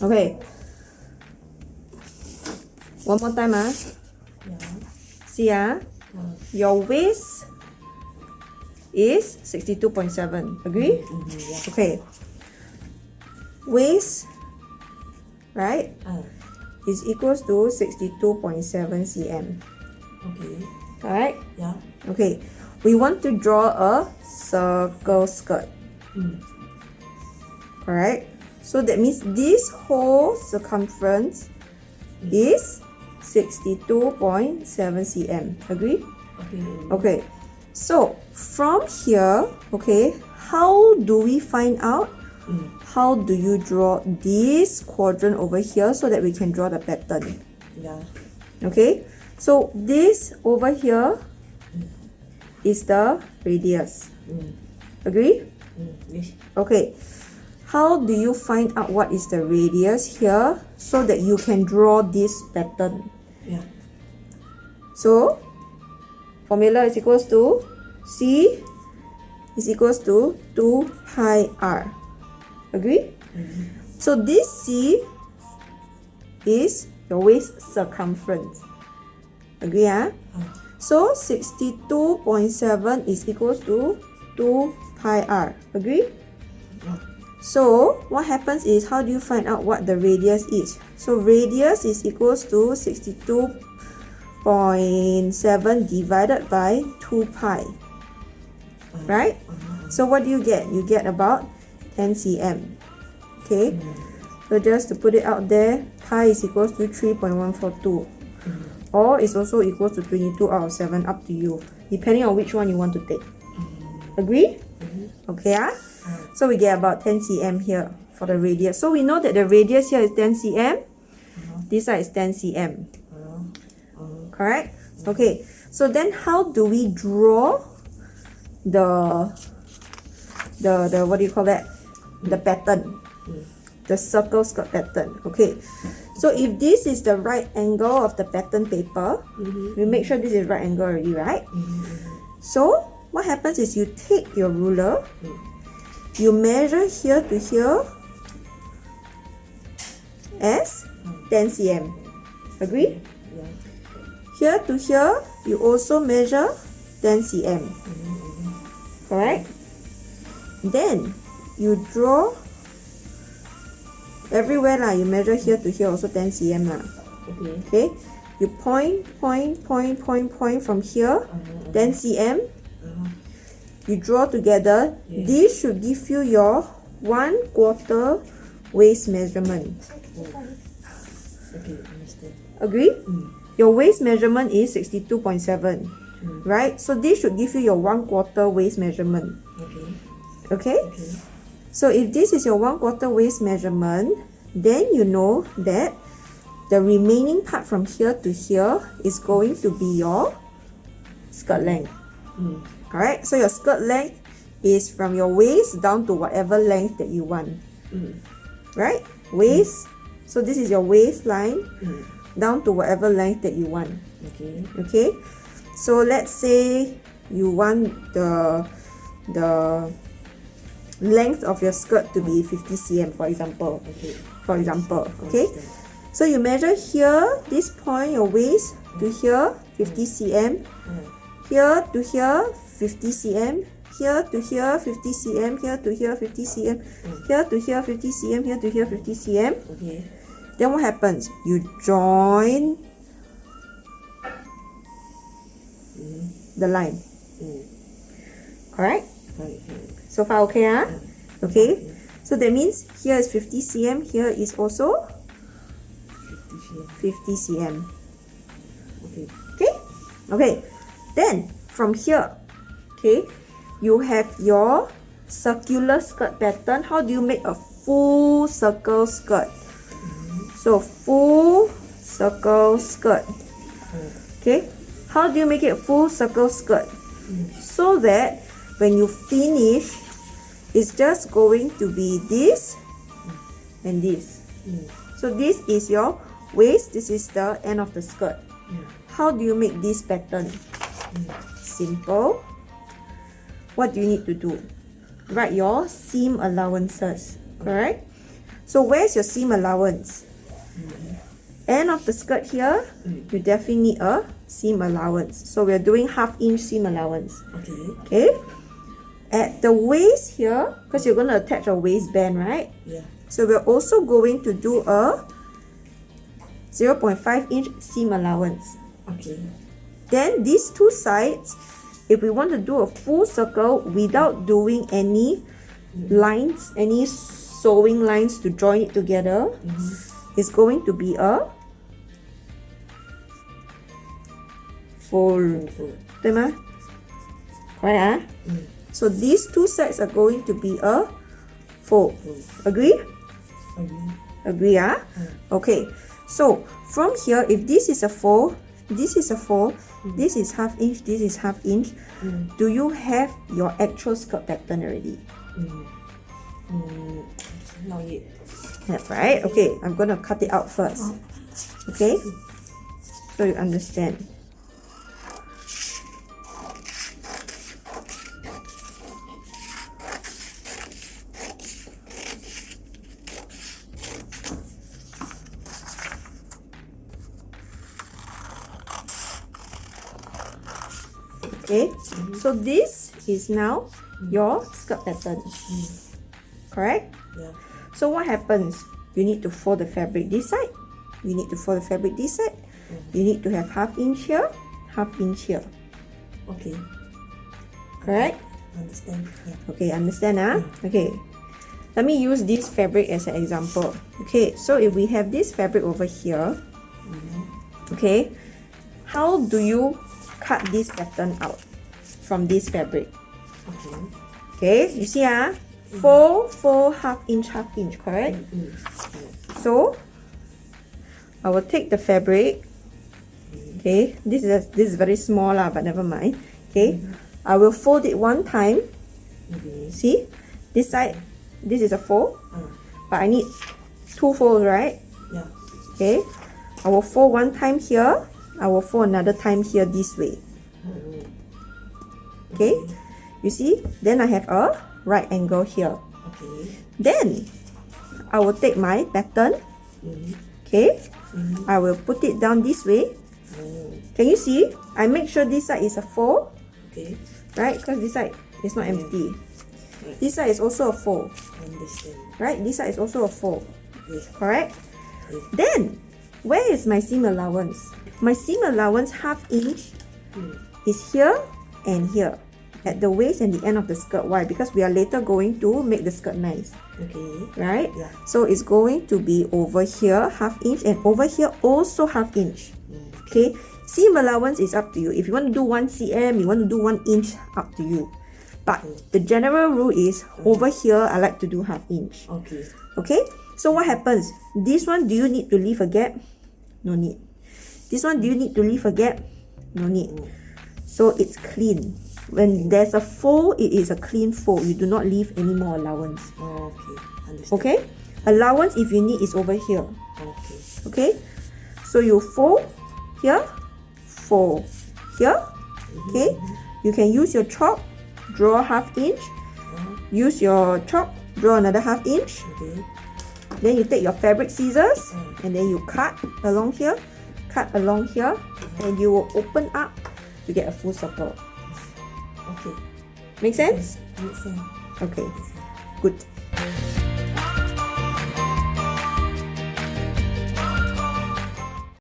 Okay. One more time, Yeah. See, your waist is 62.7. Agree? Yeah. Okay. Waist, right, is equals to 62.7 cm. Okay. Alright? Yeah. Okay. We want to draw a circle skirt. Alright? So that means this whole circumference is 62.7 cm. Agree? Okay. Okay. So from here, okay, how do we find out? How do you draw this quadrant over here so that we can draw the pattern? Yeah. Okay, so this over here is the radius. Agree? Yes. Okay, how do you find out what is the radius here so that you can draw this pattern? Yeah. So formula is equals to C is equals to 2 pi r. Agree? So this C is your waist circumference. Agree? So 62.7 is equals to 2 pi r. Agree? So what happens is, how do you find out what the radius is? So radius is equals to 62.7 divided by 2 pi. Right? So what do you get? You get about 10 cm. Okay? So just to put it out there, pi is equals to 3.142. Or it's also equals to 22 out of 7, up to you, depending on which one you want to take. Agree? Okay, so we get about 10 cm here for the radius. So we know that the radius here is 10 cm. This side is 10 cm. Correct? Okay, so then how do we draw the what do you call that? The pattern. The circle skirt pattern. Okay, so if this is the right angle of the pattern paper, we make sure this is right angle already, right? So what happens is you take your ruler, you measure here to here as 10 cm. Agree? Here to here, you also measure 10 cm. Correct? Then you draw everywhere lah. You measure here to here also 10 cm lah. Okay. You point from here, 10 cm. You draw together. This should give you your 1/4 waist measurement. Okay, understand. Agree? Your waist measurement is 62.7. Right? So this should give you your 1/4 waist measurement. Okay? So if this is your 1/4 waist measurement, then you know that the remaining part from here to here is going to be your skirt length. Alright? So your skirt length is from your waist down to whatever length that you want. Right? Waist. So this is your waistline down to whatever length that you want. Okay? So let's say you want the length of your skirt to be 50 cm, for example. Okay? So you measure here, this point, your waist, to here, 50 cm. Here to here, 50 cm. Here to here, 50 cm. Here to here, 50 cm. Here to here, 50 cm. Here to here, 50 cm. Then what happens? You join the line. Correct? So far okay, Okay. So that means here is 50 cm, here is also 50 cm. Okay. Then from here, okay, you have your circular skirt pattern. How do you make a full circle skirt? So full circle skirt. Okay. How do you make it a full circle skirt? So that when you finish, it's just going to be this and this. So this is your waist, this is the end of the skirt. How do you make this pattern? Simple. What do you need to do? Write your seam allowances. Correct? So where's your seam allowance? End of the skirt here, you definitely need a seam allowance. So we're doing 1/2 inch seam allowance. Okay. Okay? At the waist here, because you're going to attach a waistband, right? Yeah. So we're also going to do a 0.5 inch seam allowance. Okay. Then these two sides, if we want to do a full circle without doing any lines, any sewing lines to join it together, it's going to be a fold. 对吗？ Correct, ah? So these two sides are going to be a fold. Agree? Agree. Agree, ah? Okay. So from here, if this is a fold, this is a fold, this is 1/2 inch, this is 1/2 inch. Do you have your actual skirt pattern already? Not yet. That's right. Okay, I'm gonna cut it out first. Okay? So you understand. Okay, so this is now your skirt pattern. Correct? Yeah. So what happens? You need to fold the fabric this side. You need to fold the fabric this side. You need to have 1/2 inch here, 1/2 inch here. Okay. Correct? Understand. Yeah. Okay, understand, ah? Okay. Let me use this fabric as an example. Okay, so if we have this fabric over here, okay, how do you cut this pattern out from this fabric? Okay. Okay, you see, ah? Fold, 1/2 inch, 1/2 inch, correct? So I will take the fabric. Okay, this is very small lah, but never mind. Okay, I will fold it one time. See, this side, this is a fold, but I need 2 folds, right? Yeah. Okay, I will fold one time here. I will fold another time here this way. Okay, you see? Then I have a right angle here. Okay. Then I will take my pattern. Okay, I will put it down this way. Can you see? I make sure this side is a fold, Okay. right? Because this side is not empty. This side is also a fold, Understand. right? This side is also a fold. Yes. Correct? Then, where is my seam allowance? My seam allowance 1/2 inch is here and here at the waist and the end of the skirt. Why? Because we are later going to make the skirt nice, Okay. right? Yeah. So it's going to be over here 1/2 inch and over here also 1/2 inch. Okay? Seam allowance is up to you. If you want to do 1 cm, you want to do 1 inch, up to you. But the general rule is over here I like to do 1/2 inch. Okay. Okay, so what happens? This one, do you need to leave a gap? No need. This one, do you need to leave a gap? No need. So it's clean. When there's a fold, it is a clean fold. You do not leave any more allowance. Okay. Understand. Okay, allowance if you need is over here. Okay. Okay, so you fold here, fold here. Okay, you can use your chalk, draw 1/2 inch. Use your chalk, draw another 1/2 inch. Okay. Then you take your fabric scissors and then you cut along here, cut along here, and you will open up to get a full circle. Okay. Make sense? Understand. Okay, good.